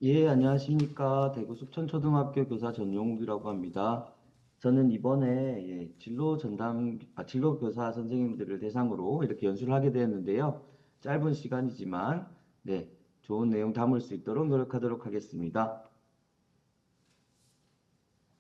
예, 안녕하십니까. 대구 숙천초등학교 교사 전용욱이라고 합니다. 저는 이번에 진로 교사 선생님들을 대상으로 이렇게 연수를 하게 되었는데요. 짧은 시간이지만, 좋은 내용 담을 수 있도록 노력하도록 하겠습니다.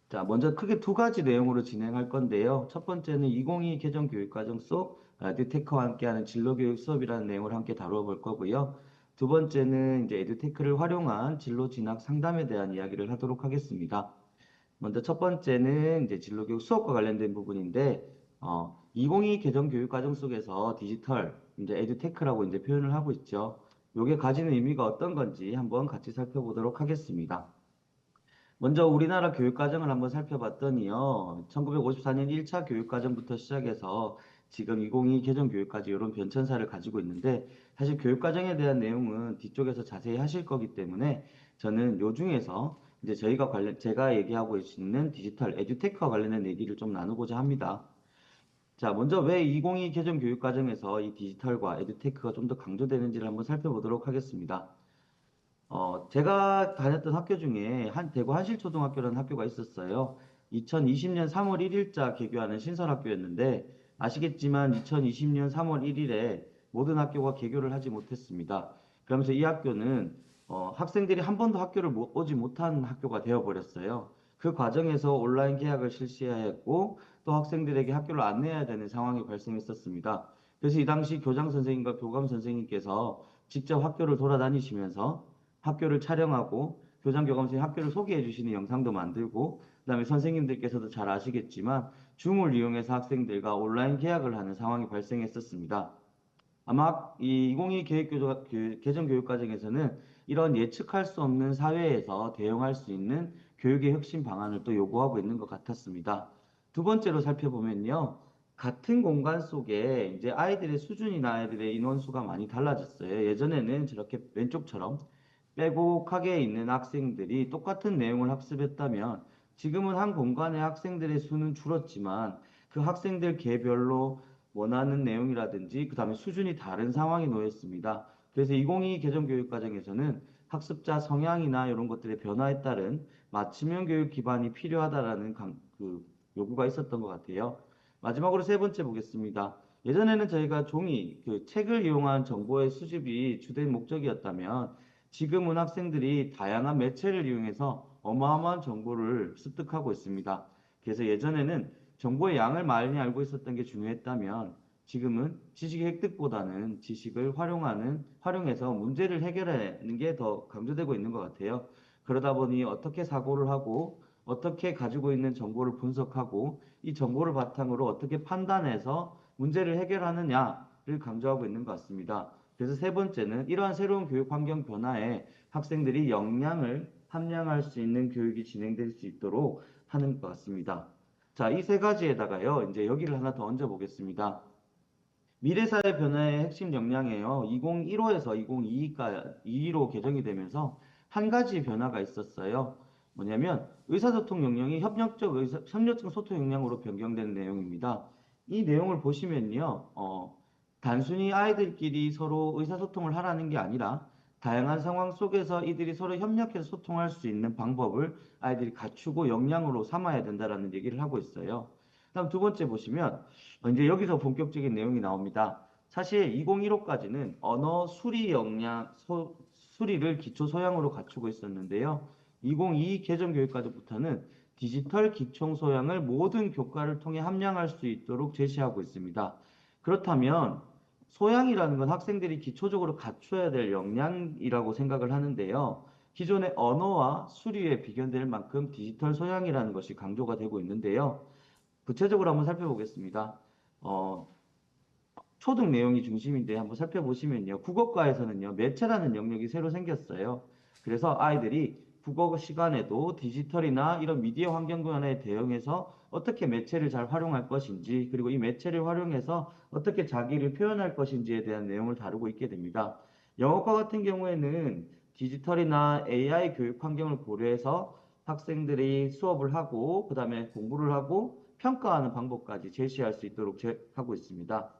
자, 먼저 크게 두 가지 내용으로 진행할 건데요. 첫 번째는 2022 개정 교육과정 속 에듀테크와 함께하는 진로교육 수업이라는 내용을 함께 다뤄볼 거고요. 두 번째는 이제 에듀테크를 활용한 진로 진학 상담에 대한 이야기를 하도록 하겠습니다. 먼저 첫 번째는 이제 진로교육 수업과 관련된 부분인데, 2022 개정 교육과정 속에서 디지털, 이제 에듀테크라고 이제 표현을 하고 있죠. 이게 가지는 의미가 어떤 건지 한번 같이 살펴보도록 하겠습니다. 먼저 우리나라 교육과정을 한번 살펴봤더니요. 1954년 1차 교육과정부터 시작해서 지금 2022 개정 교육까지 이런 변천사를 가지고 있는데 사실 교육과정에 대한 내용은 뒤쪽에서 자세히 하실 거기 때문에 저는 요 중에서 이제 제가 얘기하고 있는 디지털 에듀테크와 관련된 얘기를 좀 나누고자 합니다. 자, 먼저 왜 2022 개정 교육과정에서 이 디지털과 에듀테크가 좀 더 강조되는지를 한번 살펴보도록 하겠습니다. 제가 다녔던 학교 중에 대구 한실초등학교라는 학교가 있었어요. 2020년 3월 1일자 개교하는 신설학교였는데, 아시겠지만 2020년 3월 1일에 모든 학교가 개교를 하지 못했습니다. 그러면서 이 학교는 학생들이 한 번도 학교를 오지 못한 학교가 되어버렸어요. 그 과정에서 온라인 개학을 실시해야 했고, 또 학생들에게 학교를 안내해야 되는 상황이 발생했었습니다. 그래서 이 당시 교장 선생님과 교감 선생님께서 직접 학교를 돌아다니시면서 학교를 촬영하고 교장 교감생이 학교를 소개해 주시는 영상도 만들고 그다음에 선생님들께서도 잘 아시겠지만 줌을 이용해서 학생들과 온라인 계약을 하는 상황이 발생했었습니다. 아마 이 2022 개정 교육 과정에서는 이런 예측할 수 없는 사회에서 대응할 수 있는 교육의 혁신 방안을 또 요구하고 있는 것 같았습니다. 두 번째로 살펴보면요. 같은 공간 속에 이제 아이들의 수준이나 아이들의 인원수가 많이 달라졌어요. 예전에는 저렇게 왼쪽처럼 빼곡하게 있는 학생들이 똑같은 내용을 학습했다면 지금은 한 공간의 학생들의 수는 줄었지만 그 학생들 개별로 원하는 내용이라든지 그다음에 수준이 다른 상황이 놓였습니다. 그래서 2022 개정 교육 과정에서는 학습자 성향이나 이런 것들의 변화에 따른 맞춤형 교육 기반이 필요하다라는 요구가 있었던 것 같아요. 마지막으로 세 번째 보겠습니다. 예전에는 저희가 책을 이용한 정보의 수집이 주된 목적이었다면 지금은 학생들이 다양한 매체를 이용해서 어마어마한 정보를 습득하고 있습니다. 그래서 예전에는 정보의 양을 많이 알고 있었던 게 중요했다면 지금은 지식의 획득보다는 활용해서 문제를 해결하는 게 더 강조되고 있는 것 같아요. 그러다 보니 어떻게 사고를 하고 어떻게 가지고 있는 정보를 분석하고 이 정보를 바탕으로 어떻게 판단해서 문제를 해결하느냐를 강조하고 있는 것 같습니다. 그래서 세 번째는 이러한 새로운 교육 환경 변화에 학생들이 역량을 함양할 수 있는 교육이 진행될 수 있도록 하는 것 같습니다. 자, 이 세 가지에다가요, 이제 여기를 하나 더 얹어 보겠습니다. 미래사회 변화의 핵심 역량이에요. 2015에서 2022로 개정이 되면서 한 가지 변화가 있었어요. 뭐냐면 의사소통 역량이 협력적 소통 역량으로 변경된 내용입니다. 이 내용을 보시면요, 단순히 아이들끼리 서로 의사소통을 하라는 게 아니라 다양한 상황 속에서 이들이 서로 협력해서 소통할 수 있는 방법을 아이들이 갖추고 역량으로 삼아야 된다라는 얘기를 하고 있어요. 다음 두 번째 보시면 이제 여기서 본격적인 내용이 나옵니다. 사실 2015까지는 수리를 기초 소양으로 갖추고 있었는데요. 2022 개정 교육과정부터는 디지털 기초 소양을 모든 교과를 통해 함양할 수 있도록 제시하고 있습니다. 그렇다면 소양이라는 건 학생들이 기초적으로 갖춰야 될 역량이라고 생각을 하는데요. 기존의 언어와 수리에 비견될 만큼 디지털 소양이라는 것이 강조가 되고 있는데요. 구체적으로 한번 살펴보겠습니다. 어, 초등 내용이 중심인데 한번 살펴보시면요. 국어과에서는요, 매체라는 영역이 새로 생겼어요. 그래서 아이들이 국어 시간에도 디지털이나 이런 미디어 환경 변화에 대응해서 어떻게 매체를 잘 활용할 것인지, 그리고 이 매체를 활용해서 어떻게 자기를 표현할 것인지에 대한 내용을 다루고 있게 됩니다. 영어과 같은 경우에는 디지털이나 AI 교육 환경을 고려해서 학생들이 수업을 하고, 그 다음에 공부를 하고, 평가하는 방법까지 제시할 수 있도록 하고 있습니다.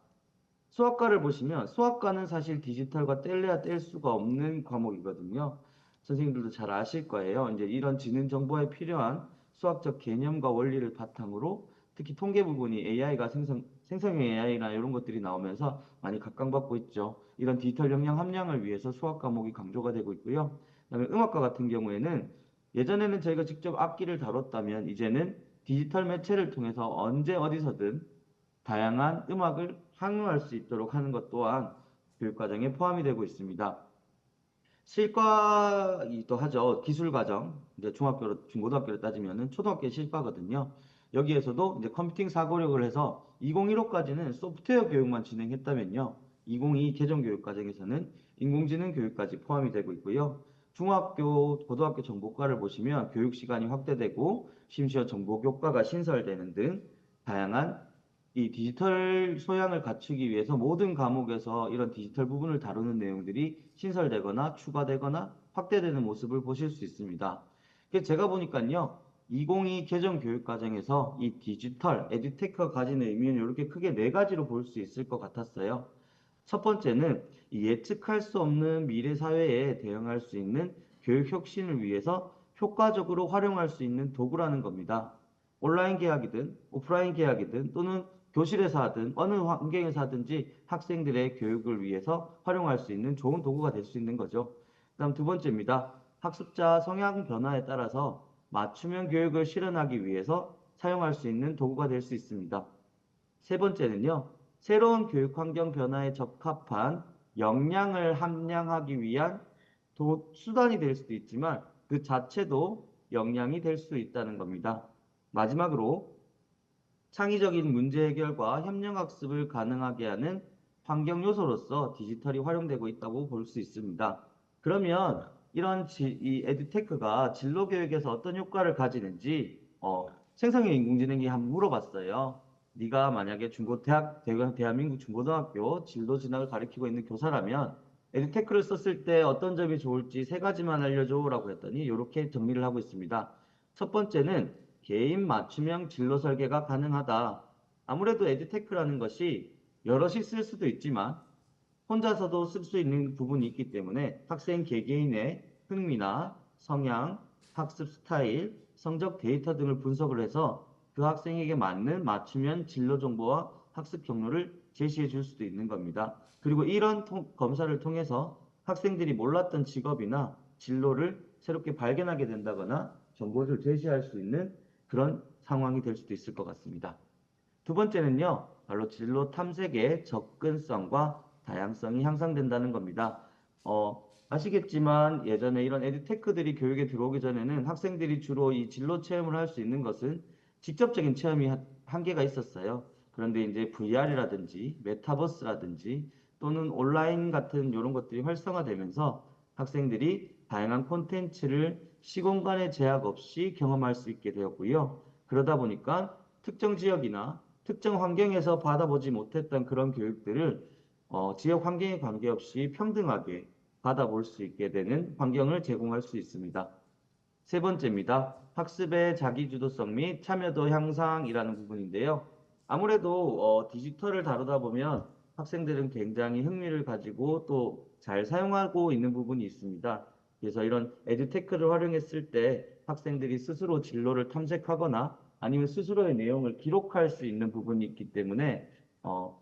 수학과를 보시면 수학과는 사실 디지털과 뗄래야 뗄 수가 없는 과목이거든요. 선생님들도 잘 아실 거예요. 이제 이런 지능 정보에 필요한 수학적 개념과 원리를 바탕으로 특히 통계 부분이 AI가 생성형 AI나 이런 것들이 나오면서 많이 각광받고 있죠. 이런 디지털 역량 함량을 위해서 수학 과목이 강조가 되고 있고요. 그다음에 음악과 같은 경우에는 예전에는 저희가 직접 악기를 다뤘다면 이제는 디지털 매체를 통해서 언제 어디서든 다양한 음악을 향유할 수 있도록 하는 것 또한 교육과정에 포함이 되고 있습니다. 실과이기도 하죠. 기술과정. 이제 중고등학교로 따지면은 초등학교 실과거든요. 여기에서도 이제 컴퓨팅 사고력을 해서 2015까지는 소프트웨어 교육만 진행했다면요. 2022 개정 교육 과정에서는 인공지능 교육까지 포함이 되고 있고요. 중학교, 고등학교 정보과를 보시면 교육 시간이 확대되고 심지어 정보교과가 신설되는 등 다양한 이 디지털 소양을 갖추기 위해서 모든 과목에서 이런 디지털 부분을 다루는 내용들이 신설되거나 추가되거나 확대되는 모습을 보실 수 있습니다. 그래서 제가 보니까요, 2022 개정 교육 과정에서 이 디지털, 에듀테크가 가지는 의미는 이렇게 크게 네 가지로 볼 수 있을 것 같았어요. 첫 번째는 이 예측할 수 없는 미래 사회에 대응할 수 있는 교육 혁신을 위해서 효과적으로 활용할 수 있는 도구라는 겁니다. 온라인 계약이든 오프라인 계약이든 또는 교실에서 하든 어느 환경에서 하든지 학생들의 교육을 위해서 활용할 수 있는 좋은 도구가 될 수 있는 거죠. 그다음 두 번째입니다. 학습자 성향 변화에 따라서 맞춤형 교육을 실현하기 위해서 사용할 수 있는 도구가 될 수 있습니다. 세 번째는요, 새로운 교육 환경 변화에 적합한 역량을 함량하기 위한 수단이 될 수도 있지만 그 자체도 역량이 될 수 있다는 겁니다. 마지막으로 창의적인 문제 해결과 협력 학습을 가능하게 하는 환경 요소로서 디지털이 활용되고 있다고 볼 수 있습니다. 그러면 이런 이 에듀테크가 진로 교육에서 어떤 효과를 가지는지 생성형 인공지능이 한번 물어봤어요. 네가 만약에 대한민국 중고등학교 진로 진학을 가리키고 있는 교사라면 에듀테크를 썼을 때 어떤 점이 좋을지 세 가지만 알려줘라고 했더니 이렇게 정리를 하고 있습니다. 첫 번째는 개인 맞춤형 진로 설계가 가능하다. 아무래도 에듀테크라는 것이 여럿이 쓸 수도 있지만 혼자서도 쓸 수 있는 부분이 있기 때문에 학생 개개인의 흥미나 성향, 학습 스타일, 성적 데이터 등을 분석을 해서 그 학생에게 맞는 맞춤형 진로 정보와 학습 경로를 제시해 줄 수도 있는 겁니다. 그리고 이런 검사를 통해서 학생들이 몰랐던 직업이나 진로를 새롭게 발견하게 된다거나 정보를 제시할 수 있는 그런 상황이 될 수도 있을 것 같습니다. 두 번째는요, 바로 진로 탐색의 접근성과 다양성이 향상된다는 겁니다. 아시겠지만 예전에 이런 에듀테크들이 교육에 들어오기 전에는 학생들이 주로 이 진로 체험을 할 수 있는 것은 직접적인 체험이 한계가 있었어요. 그런데 이제 VR이라든지 메타버스라든지 또는 온라인 같은 이런 것들이 활성화되면서 학생들이 다양한 콘텐츠를 시공간의 제약 없이 경험할 수 있게 되었고요. 그러다 보니까 특정 지역이나 특정 환경에서 받아보지 못했던 그런 교육들을 지역 환경에 관계없이 평등하게 받아볼 수 있게 되는 환경을 제공할 수 있습니다. 세 번째입니다. 학습의 자기주도성 및 참여도 향상이라는 부분인데요. 아무래도 디지털을 다루다 보면 학생들은 굉장히 흥미를 가지고 또 잘 사용하고 있는 부분이 있습니다. 그래서 이런 에듀테크를 활용했을 때 학생들이 스스로 진로를 탐색하거나 아니면 스스로의 내용을 기록할 수 있는 부분이 있기 때문에 어,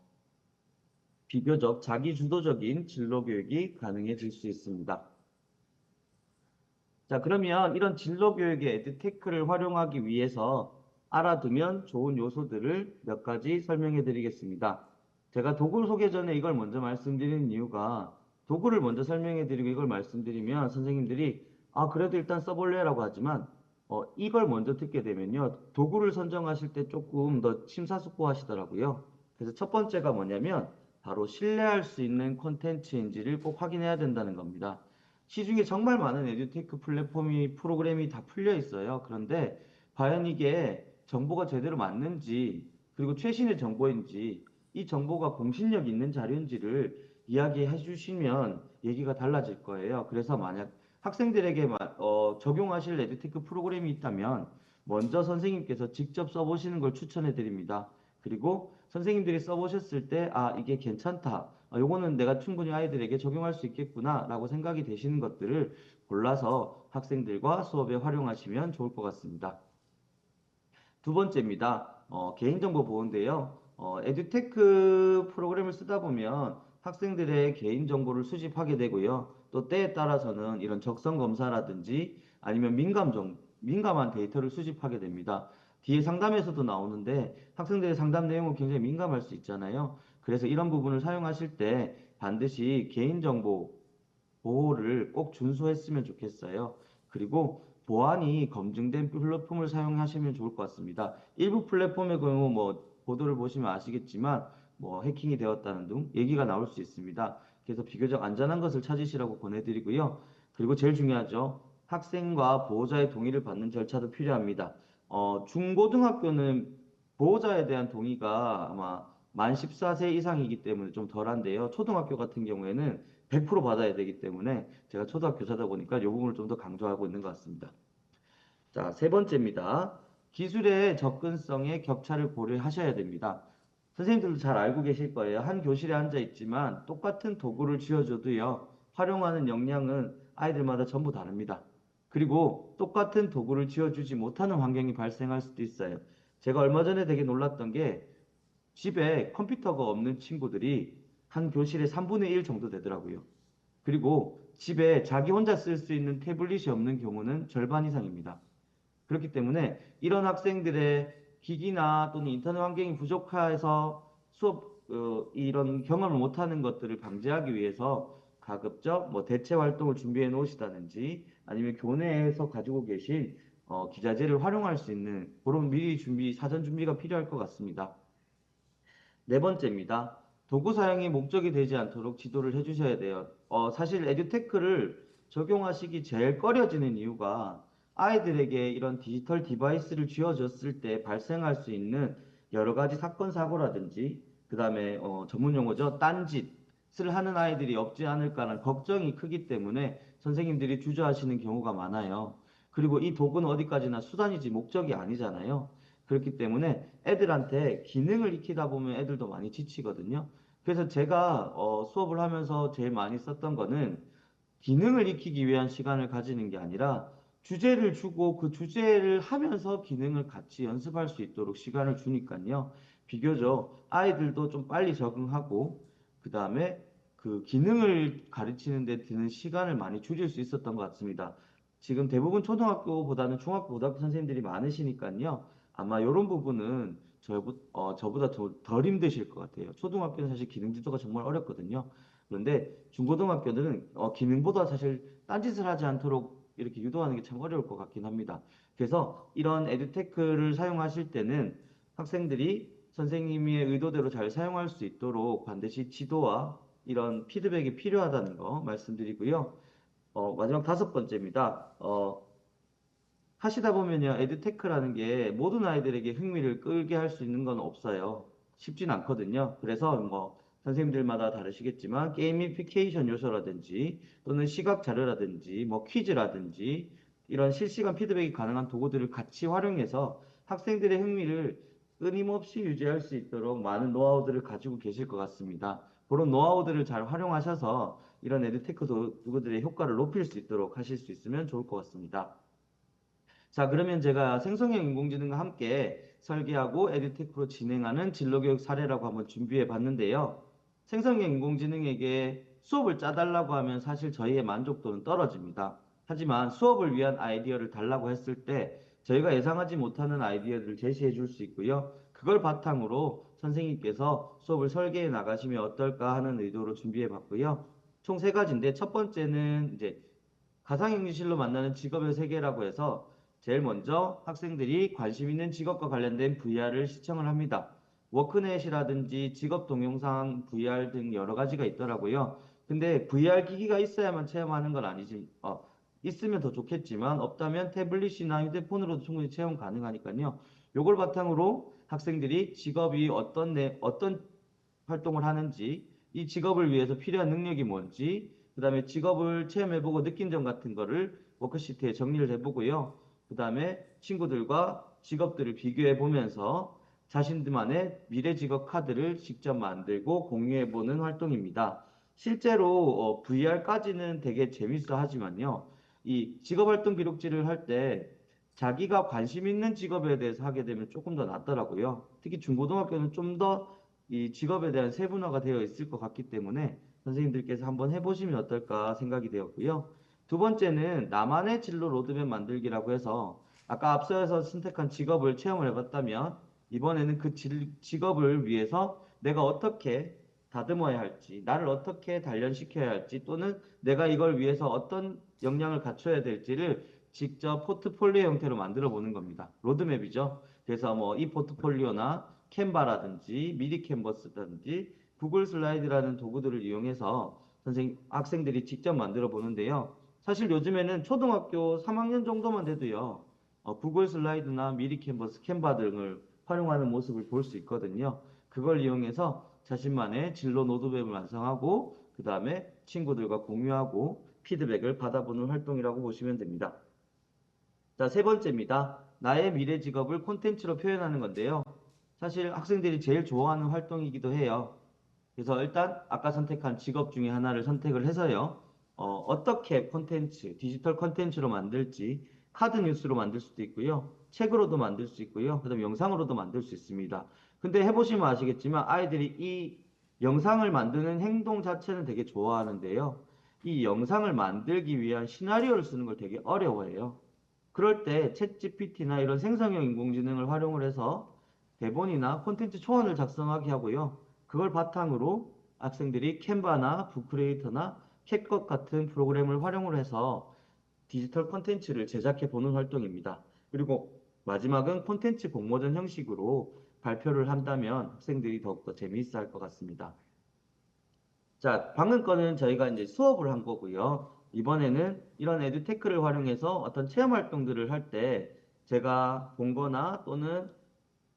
비교적 자기주도적인 진로 교육이 가능해질 수 있습니다. 자, 그러면 이런 진로 교육의 에듀테크를 활용하기 위해서 알아두면 좋은 요소들을 몇 가지 설명해 드리겠습니다. 제가 도구 소개 전에 이걸 먼저 말씀드리는 이유가 도구를 먼저 설명해 드리고 이걸 말씀드리면 선생님들이 그래도 일단 써볼래라고 하지만 이걸 먼저 듣게 되면요. 도구를 선정하실 때 조금 더 심사숙고하시더라고요. 그래서 첫 번째가 뭐냐면 바로 신뢰할 수 있는 콘텐츠인지를 꼭 확인해야 된다는 겁니다. 시중에 정말 많은 에듀테크 프로그램이 다 풀려 있어요. 그런데 과연 이게 정보가 제대로 맞는지, 그리고 최신의 정보인지, 이 정보가 공신력 있는 자료인지를 이야기해 주시면 얘기가 달라질 거예요. 그래서 만약 학생들에게 적용하실 에듀테크 프로그램이 있다면 먼저 선생님께서 직접 써보시는 걸 추천해 드립니다. 그리고 선생님들이 써보셨을 때, 아, 이게 괜찮다. 요거는 내가 충분히 아이들에게 적용할 수 있겠구나라고 생각이 되시는 것들을 골라서 학생들과 수업에 활용하시면 좋을 것 같습니다. 두 번째입니다. 개인정보 보호인데요. 에듀테크 프로그램을 쓰다 보면 학생들의 개인정보를 수집하게 되고요. 또 때에 따라서는 이런 적성 검사라든지 아니면 민감한 데이터를 수집하게 됩니다. 뒤에 상담에서도 나오는데 학생들의 상담 내용은 굉장히 민감할 수 있잖아요. 그래서 이런 부분을 사용하실 때 반드시 개인정보 보호를 꼭 준수했으면 좋겠어요. 그리고 보안이 검증된 플랫폼을 사용하시면 좋을 것 같습니다. 일부 플랫폼의 경우 뭐 보도를 보시면 아시겠지만 뭐 해킹이 되었다는 등 얘기가 나올 수 있습니다. 그래서 비교적 안전한 것을 찾으시라고 권해드리고요. 그리고 제일 중요하죠. 학생과 보호자의 동의를 받는 절차도 필요합니다. 중고등학교는 보호자에 대한 동의가 아마 만 14세 이상이기 때문에 좀 덜한데요. 초등학교 같은 경우에는 100% 받아야 되기 때문에 제가 초등학교 교사다 보니까 이 부분을 좀 더 강조하고 있는 것 같습니다. 자, 세 번째입니다. 기술의 접근성의 격차를 고려하셔야 됩니다. 선생님들도 잘 알고 계실 거예요. 한 교실에 앉아 있지만 똑같은 도구를 쥐어줘도요, 활용하는 역량은 아이들마다 전부 다릅니다. 그리고 똑같은 도구를 쥐어주지 못하는 환경이 발생할 수도 있어요. 제가 얼마 전에 되게 놀랐던 게 집에 컴퓨터가 없는 친구들이 한 교실에 3분의 1 정도 되더라고요. 그리고 집에 자기 혼자 쓸 수 있는 태블릿이 없는 경우는 절반 이상입니다. 그렇기 때문에 이런 학생들의 기기나 또는 인터넷 환경이 부족해서 이런 경험을 못하는 것들을 방지하기 위해서 가급적 뭐 대체 활동을 준비해 놓으시다든지 아니면 교내에서 가지고 계신 기자재를 활용할 수 있는 그런 미리 사전 준비가 필요할 것 같습니다. 네 번째입니다. 도구 사용이 목적이 되지 않도록 지도를 해주셔야 돼요. 사실 에듀테크를 적용하시기 제일 꺼려지는 이유가 아이들에게 이런 디지털 디바이스를 쥐어줬을 때 발생할 수 있는 여러 가지 사건, 사고라든지, 그 다음에 전문 용어죠. 딴짓을 하는 아이들이 없지 않을까라는 걱정이 크기 때문에 선생님들이 주저하시는 경우가 많아요. 그리고 이 도구는 어디까지나 수단이지 목적이 아니잖아요. 그렇기 때문에 애들한테 기능을 익히다 보면 애들도 많이 지치거든요. 그래서 제가 수업을 하면서 제일 많이 썼던 거는 기능을 익히기 위한 시간을 가지는 게 아니라 주제를 주고 그 주제를 하면서 기능을 같이 연습할 수 있도록 시간을 주니까요. 비교적 아이들도 좀 빨리 적응하고 그 다음에 그 기능을 가르치는 데 드는 시간을 많이 줄일 수 있었던 것 같습니다. 지금 대부분 초등학교보다는 중학교, 고등학교 선생님들이 많으시니까요. 아마 이런 부분은 저보다 덜 힘드실 것 같아요. 초등학교는 사실 기능 지도가 정말 어렵거든요. 그런데 중고등학교들은 기능보다 사실 딴짓을 하지 않도록 이렇게 유도하는 게 참 어려울 것 같긴 합니다. 그래서 이런 에듀테크를 사용하실 때는 학생들이 선생님의 의도대로 잘 사용할 수 있도록 반드시 지도와 이런 피드백이 필요하다는 거 말씀드리고요. 마지막 다섯 번째입니다. 하시다 보면요, 에듀테크라는 게 모든 아이들에게 흥미를 끌게 할 수 있는 건 없어요. 쉽진 않거든요. 그래서 뭐 선생님들마다 다르시겠지만 게이미피케이션 요소라든지 또는 시각 자료라든지 뭐 퀴즈라든지 이런 실시간 피드백이 가능한 도구들을 같이 활용해서 학생들의 흥미를 끊임없이 유지할 수 있도록 많은 노하우들을 가지고 계실 것 같습니다. 그런 노하우들을 잘 활용하셔서 이런 에듀테크 도구들의 효과를 높일 수 있도록 하실 수 있으면 좋을 것 같습니다. 자, 그러면 제가 생성형 인공지능과 함께 설계하고 에듀테크로 진행하는 진로교육 사례라고 한번 준비해 봤는데요. 생성형 인공지능에게 수업을 짜달라고 하면 사실 저희의 만족도는 떨어집니다. 하지만 수업을 위한 아이디어를 달라고 했을 때 저희가 예상하지 못하는 아이디어를 제시해 줄 수 있고요. 그걸 바탕으로 선생님께서 수업을 설계해 나가시면 어떨까 하는 의도로 준비해 봤고요. 총 세 가지인데 첫 번째는 이제 가상현실로 만나는 직업의 세계라고 해서 제일 먼저 학생들이 관심 있는 직업과 관련된 VR을 시청을 합니다. 워크넷이라든지 직업 동영상 VR 등 여러 가지가 있더라고요. 근데 VR 기기가 있어야만 체험하는 건 아니지. 있으면 더 좋겠지만 없다면 태블릿이나 휴대폰으로도 충분히 체험 가능하니까요. 요걸 바탕으로 학생들이 직업이 어떤 활동을 하는지, 이 직업을 위해서 필요한 능력이 뭔지, 그 다음에 직업을 체험해보고 느낀 점 같은 거를 워크시트에 정리를 해보고요. 그 다음에 친구들과 직업들을 비교해 보면서 자신들만의 미래 직업 카드를 직접 만들고 공유해보는 활동입니다. 실제로 VR까지는 되게 재밌어 하지만요. 이 직업활동 기록지를 할 때 자기가 관심 있는 직업에 대해서 하게 되면 조금 더 낫더라고요. 특히 중고등학교는 좀 더 이 직업에 대한 세분화가 되어 있을 것 같기 때문에 선생님들께서 한번 해보시면 어떨까 생각이 되었고요. 두 번째는 나만의 진로 로드맵 만들기라고 해서 아까 앞서서 선택한 직업을 체험을 해봤다면 이번에는 그 직업을 위해서 내가 어떻게 다듬어야 할지, 나를 어떻게 단련시켜야 할지, 또는 내가 이걸 위해서 어떤 역량을 갖춰야 될지를 직접 포트폴리오 형태로 만들어 보는 겁니다. 로드맵이죠. 그래서 뭐 이 포트폴리오나 캔바라든지 미리 캔버스라든지 구글 슬라이드라는 도구들을 이용해서 학생들이 직접 만들어 보는데요. 사실 요즘에는 초등학교 3학년 정도만 돼도요. 구글 슬라이드나 미리 캔버스, 캔바 등을 활용하는 모습을 볼 수 있거든요. 그걸 이용해서 자신만의 진로 로드맵을 완성하고 그 다음에 친구들과 공유하고 피드백을 받아보는 활동이라고 보시면 됩니다. 자, 세 번째입니다. 나의 미래 직업을 콘텐츠로 표현하는 건데요. 사실 학생들이 제일 좋아하는 활동이기도 해요. 그래서 일단 아까 선택한 직업 중에 하나를 선택을 해서요. 어떻게 콘텐츠, 디지털 콘텐츠로 만들지 카드 뉴스로 만들 수도 있고요. 책으로도 만들 수 있고요. 그다음에 영상으로도 만들 수 있습니다. 근데 해보시면 아시겠지만 아이들이 이 영상을 만드는 행동 자체는 되게 좋아하는데요. 이 영상을 만들기 위한 시나리오를 쓰는 걸 되게 어려워해요. 그럴 때 챗GPT나 이런 생성형 인공지능을 활용을 해서 대본이나 콘텐츠 초안을 작성하게 하고요. 그걸 바탕으로 학생들이 캔바나 북크리에이터나 캡컷 같은 프로그램을 활용을 해서 디지털 콘텐츠를 제작해 보는 활동입니다. 그리고 마지막은 콘텐츠 공모전 형식으로 발표를 한다면 학생들이 더욱더 재미있어 할 것 같습니다. 자, 방금 거는 저희가 이제 수업을 한 거고요. 이번에는 이런 에듀테크를 활용해서 어떤 체험 활동들을 할 때 제가 본 거나 또는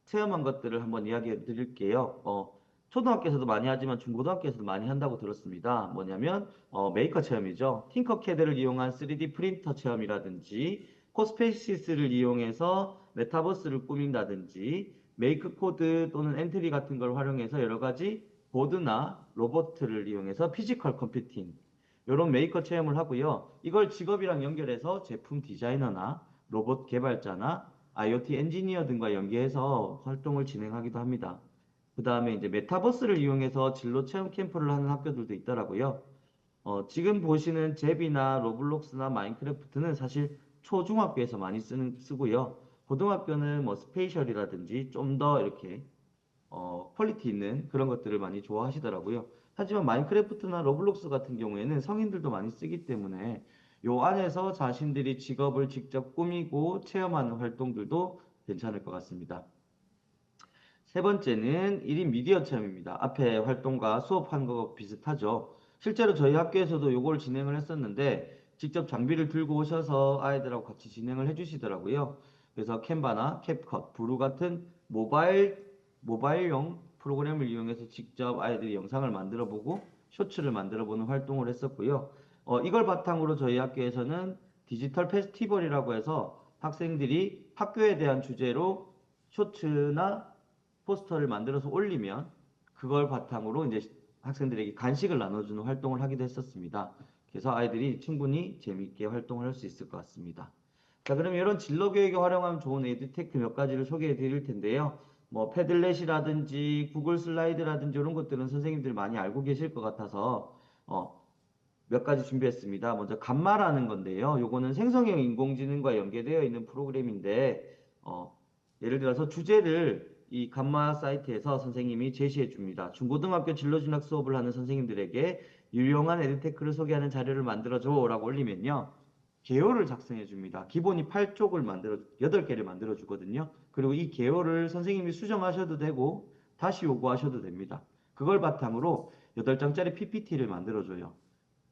체험한 것들을 한번 이야기해 드릴게요. 초등학교에서도 많이 하지만 중고등학교에서도 많이 한다고 들었습니다. 뭐냐면, 메이커 체험이죠. 팅커캐드를 이용한 3D 프린터 체험이라든지, 코스페이시스를 이용해서 메타버스를 꾸민다든지, 메이크 코드 또는 엔트리 같은 걸 활용해서 여러 가지 보드나 로봇을 이용해서 피지컬 컴퓨팅, 이런 메이커 체험을 하고요. 이걸 직업이랑 연결해서 제품 디자이너나 로봇 개발자나 IoT 엔지니어 등과 연계해서 활동을 진행하기도 합니다. 그 다음에 이제 메타버스를 이용해서 진로 체험 캠프를 하는 학교들도 있더라고요. 지금 보시는 잽이나 로블록스나 마인크래프트는 사실 초중학교에서 많이 쓰고요. 고등학교는 뭐 스페이셜이라든지 좀 더 이렇게 퀄리티 있는 그런 것들을 많이 좋아하시더라고요. 하지만 마인크래프트나 러블록스 같은 경우에는 성인들도 많이 쓰기 때문에 요 안에서 자신들이 직업을 직접 꾸미고 체험하는 활동들도 괜찮을 것 같습니다. 세 번째는 1인 미디어 체험입니다. 앞에 활동과 수업한 거 비슷하죠. 실제로 저희 학교에서도 요걸 진행을 했었는데 직접 장비를 들고 오셔서 아이들하고 같이 진행을 해주시더라고요. 그래서 캔바나 캡컷, 브루 같은 모바일용 프로그램을 이용해서 직접 아이들이 영상을 만들어 보고 쇼츠를 만들어 보는 활동을 했었고요. 이걸 바탕으로 저희 학교에서는 디지털 페스티벌이라고 해서 학생들이 학교에 대한 주제로 쇼츠나 포스터를 만들어서 올리면 그걸 바탕으로 이제 학생들에게 간식을 나눠주는 활동을 하기도 했었습니다. 그래서 아이들이 충분히 재미있게 활동을 할 수 있을 것 같습니다. 자, 그럼 이런 진로 교육에 활용하면 좋은 에듀테크 몇 가지를 소개해 드릴 텐데요. 뭐 패들렛이라든지 구글 슬라이드라든지 이런 것들은 선생님들 많이 알고 계실 것 같아서 몇 가지 준비했습니다. 먼저 감마라는 건데요. 요거는 생성형 인공지능과 연계되어 있는 프로그램인데 예를 들어서 주제를 이 감마 사이트에서 선생님이 제시해 줍니다. 중고등학교 진로진학 수업을 하는 선생님들에게 유용한 에듀테크를 소개하는 자료를 만들어줘라고 올리면요. 개요를 작성해 줍니다. 기본이 8쪽을 8개를 만들어 주거든요. 그리고 이 개요를 선생님이 수정하셔도 되고 다시 요구하셔도 됩니다. 그걸 바탕으로 8장짜리 PPT를 만들어 줘요.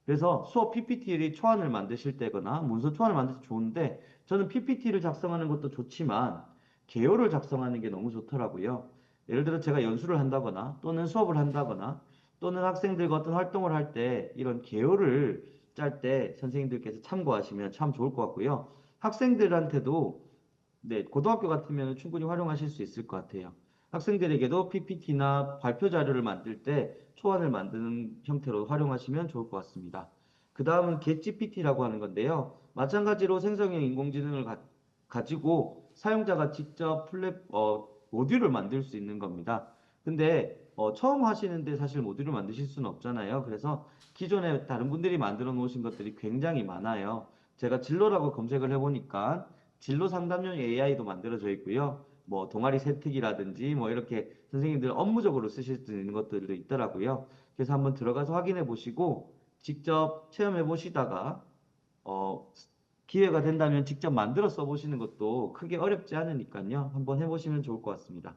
그래서 수업 PPT 초안을 만드실 때거나 문서 초안을 만들 때 좋은데 저는 PPT를 작성하는 것도 좋지만 개요를 작성하는 게 너무 좋더라고요. 예를 들어 제가 연수를 한다거나 또는 수업을 한다거나 또는 학생들과 어떤 활동을 할 때 이런 개요를 짤 때 선생님들께서 참고하시면 참 좋을 것 같고요. 학생들한테도 네, 고등학교 같으면 충분히 활용하실 수 있을 것 같아요. 학생들에게도 PPT나 발표 자료를 만들 때 초안을 만드는 형태로 활용하시면 좋을 것 같습니다. 그 다음은 getGPT라고 하는 건데요. 마찬가지로 생성형 인공지능을 가지고 사용자가 직접 모듈을 만들 수 있는 겁니다. 근데 처음 하시는데 사실 모듈을 만드실 수는 없잖아요. 그래서 기존에 다른 분들이 만들어 놓으신 것들이 굉장히 많아요. 제가 진로라고 검색을 해보니까 진로 상담용 AI도 만들어져 있고요. 뭐 동아리 세특이라든지 뭐 이렇게 선생님들 업무적으로 쓰실 수 있는 것들도 있더라고요. 그래서 한번 들어가서 확인해 보시고 직접 체험해 보시다가 어, 기회가 된다면 직접 만들어 써보시는 것도 크게 어렵지 않으니까요. 한번 해보시면 좋을 것 같습니다.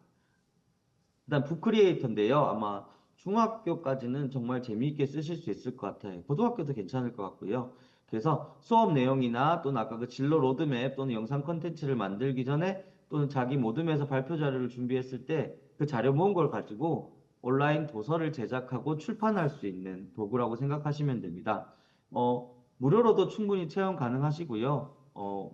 일단 북크리에이터인데요. 아마 중학교까지는 정말 재미있게 쓰실 수 있을 것 같아요. 고등학교도 괜찮을 것 같고요. 그래서 수업 내용이나 또는 아까 그 진로 로드맵 또는 영상 컨텐츠를 만들기 전에 또는 자기 모둠에서 발표 자료를 준비했을 때 그 자료 모은 걸 가지고 온라인 도서를 제작하고 출판할 수 있는 도구라고 생각하시면 됩니다. 무료로도 충분히 체험 가능하시고요.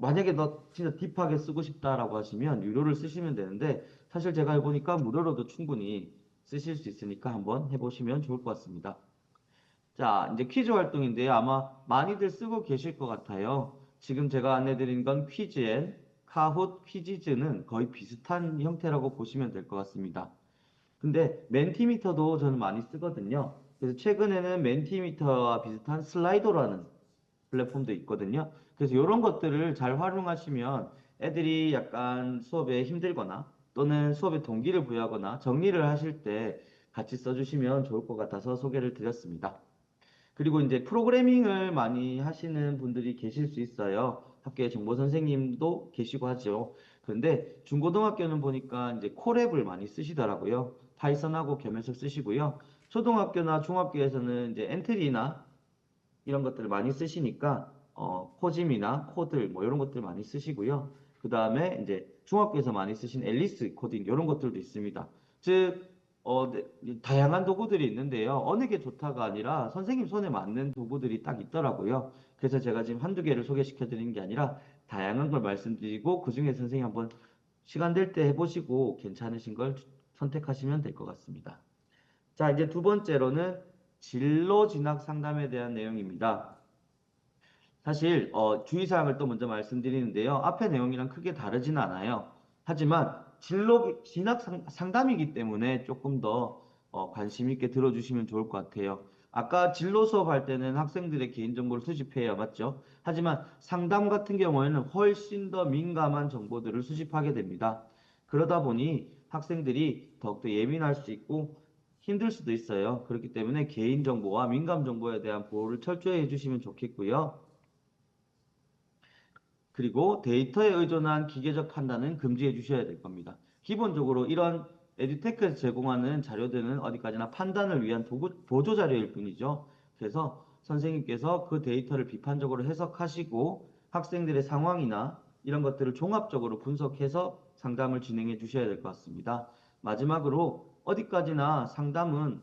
만약에 너 진짜 딥하게 쓰고 싶다라고 하시면 유료를 쓰시면 되는데 사실 제가 해보니까 무료로도 충분히 쓰실 수 있으니까 한번 해보시면 좋을 것 같습니다. 자, 이제 퀴즈 활동인데요. 아마 많이들 쓰고 계실 것 같아요. 지금 제가 안내드린 건 퀴즈앤 카훗 퀴지즈는 거의 비슷한 형태라고 보시면 될 것 같습니다. 근데 멘티미터도 저는 많이 쓰거든요. 그래서 최근에는 멘티미터와 비슷한 슬라이더라는 플랫폼도 있거든요. 그래서 이런 것들을 잘 활용하시면 애들이 약간 수업에 힘들거나 또는 수업에 동기를 부여하거나 정리를 하실 때 같이 써주시면 좋을 것 같아서 소개를 드렸습니다. 그리고 이제 프로그래밍을 많이 하시는 분들이 계실 수 있어요. 학교에 정보 선생님도 계시고 하죠. 그런데 중고등학교는 보니까 이제 코랩을 많이 쓰시더라고요. 파이썬하고 겸해서 쓰시고요. 초등학교나 중학교에서는 이제 엔트리나 이런 것들을 많이 쓰시니까 코짐이나 코들 뭐 이런 것들 많이 쓰시고요. 그 다음에 이제 중학교에서 많이 쓰신 앨리스 코딩 이런 것들도 있습니다. 즉 다양한 도구들이 있는데요. 어느 게 좋다가 아니라 선생님 손에 맞는 도구들이 딱 있더라고요. 그래서 제가 지금 한두 개를 소개시켜 드리는 게 아니라 다양한 걸 말씀드리고 그중에 선생님 한번 시간 될 때 해보시고 괜찮으신 걸 선택하시면 될 것 같습니다. 자, 이제 두 번째로는 진로 진학 상담에 대한 내용입니다. 사실 주의사항을 또 먼저 말씀드리는데요. 앞의 내용이랑 크게 다르지는 않아요. 하지만 진로 진학 상담이기 때문에 조금 더 관심 있게 들어주시면 좋을 것 같아요. 아까 진로 수업 할 때는 학생들의 개인정보를 수집해야 맞죠? 하지만 상담 같은 경우에는 훨씬 더 민감한 정보들을 수집하게 됩니다. 그러다 보니 학생들이 더욱더 예민할 수 있고 힘들 수도 있어요. 그렇기 때문에 개인정보와 민감정보에 대한 보호를 철저히 해주시면 좋겠고요. 그리고 데이터에 의존한 기계적 판단은 금지해 주셔야 될 겁니다. 기본적으로 이런 에듀테크에서 제공하는 자료들은 어디까지나 판단을 위한 보조 자료일 뿐이죠. 그래서 선생님께서 그 데이터를 비판적으로 해석하시고 학생들의 상황이나 이런 것들을 종합적으로 분석해서 상담을 진행해 주셔야 될 것 같습니다. 마지막으로 어디까지나 상담은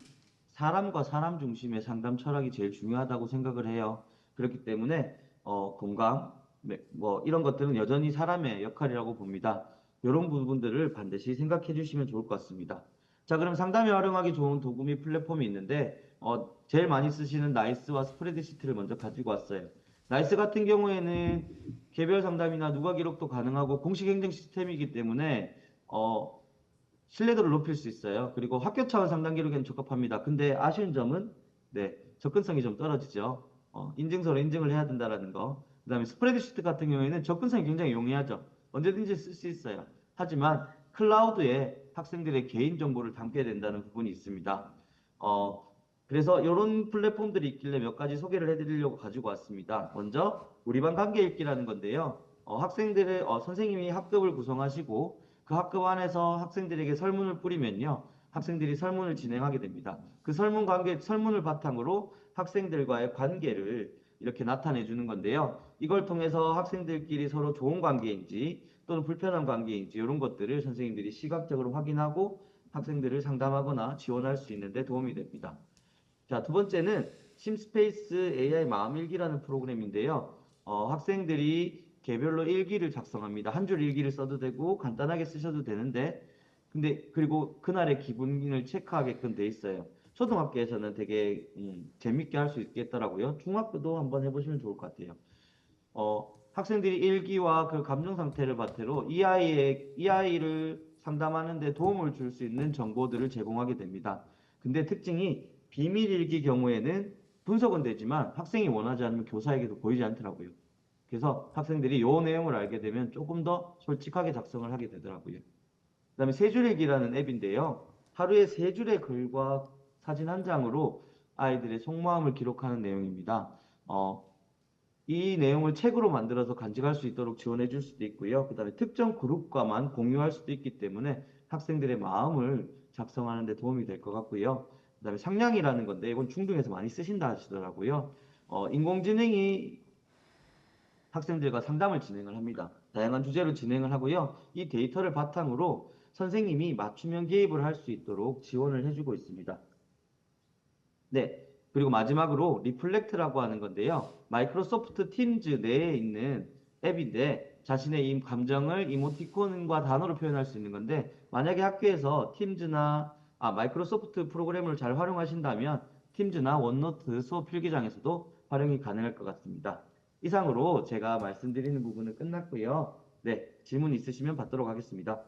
사람과 사람 중심의 상담 철학이 제일 중요하다고 생각을 해요. 그렇기 때문에 건강, 네, 뭐 이런 것들은 여전히 사람의 역할이라고 봅니다. 이런 부분들을 반드시 생각해 주시면 좋을 것 같습니다. 자, 그럼 상담에 활용하기 좋은 도구 및 플랫폼이 있는데 제일 많이 쓰시는 나이스와 스프레드시트를 먼저 가지고 왔어요. 나이스 같은 경우에는 개별 상담이나 누가 기록도 가능하고 공식 행정 시스템이기 때문에 신뢰도를 높일 수 있어요. 그리고 학교 차원 상담 기록에는 적합합니다. 근데 아쉬운 점은 네, 접근성이 좀 떨어지죠. 인증서로 인증을 해야 된다라는 거. 그다음에 스프레드시트 같은 경우에는 접근성이 굉장히 용이하죠. 언제든지 쓸 수 있어요. 하지만 클라우드에 학생들의 개인 정보를 담게 된다는 부분이 있습니다. 어, 그래서 이런 플랫폼들이 있길래 몇 가지 소개를 해드리려고 가지고 왔습니다. 먼저 우리 반 관계 읽기라는 건데요. 학생들의 선생님이 학급을 구성하시고 그 학급 안에서 학생들에게 설문을 뿌리면요. 학생들이 설문을 진행하게 됩니다. 그 설문을 바탕으로 학생들과의 관계를 이렇게 나타내 주는 건데요. 이걸 통해서 학생들끼리 서로 좋은 관계인지 또는 불편한 관계인지 이런 것들을 선생님들이 시각적으로 확인하고 학생들을 상담하거나 지원할 수 있는데 도움이 됩니다. 자, 두 번째는 심스페이스 AI 마음일기라는 프로그램인데요. 학생들이 개별로 일기를 작성합니다. 한 줄 일기를 써도 되고 간단하게 쓰셔도 되는데 근데 그리고 그날의 기분을 체크하게끔 돼 있어요. 초등학교에서는 되게 재밌게 할 수 있겠더라고요. 중학교도 한번 해보시면 좋을 것 같아요. 학생들이 일기와 그 감정 상태를 바탕으로 이 아이를 상담하는 데 도움을 줄 수 있는 정보들을 제공하게 됩니다. 근데 특징이 비밀 일기 경우에는 분석은 되지만 학생이 원하지 않으면 교사에게도 보이지 않더라고요. 그래서 학생들이 요 내용을 알게 되면 조금 더 솔직하게 작성을 하게 되더라고요. 그다음에 세 줄일기라는 앱인데요. 하루에 세 줄의 글과 사진 한 장으로 아이들의 속마음을 기록하는 내용입니다. 어, 이 내용을 책으로 만들어서 간직할 수 있도록 지원해 줄 수도 있고요. 그다음에 특정 그룹과만 공유할 수도 있기 때문에 학생들의 마음을 작성하는 데 도움이 될 것 같고요. 그다음에 상냥이라는 건데 이건 중등에서 많이 쓰신다 하시더라고요. 인공지능이 학생들과 상담을 진행을 합니다. 다양한 주제로 진행을 하고요. 이 데이터를 바탕으로 선생님이 맞춤형 개입을 할 수 있도록 지원을 해주고 있습니다. 네. 그리고 마지막으로 리플렉트라고 하는 건데요. 마이크로소프트 팀즈 내에 있는 앱인데 자신의 감정을 이모티콘과 단어로 표현할 수 있는 건데 만약에 학교에서 마이크로소프트 프로그램을 잘 활용하신다면 팀즈나 원노트 수업 필기장에서도 활용이 가능할 것 같습니다. 이상으로 제가 말씀드리는 부분은 끝났고요. 네, 질문 있으시면 받도록 하겠습니다.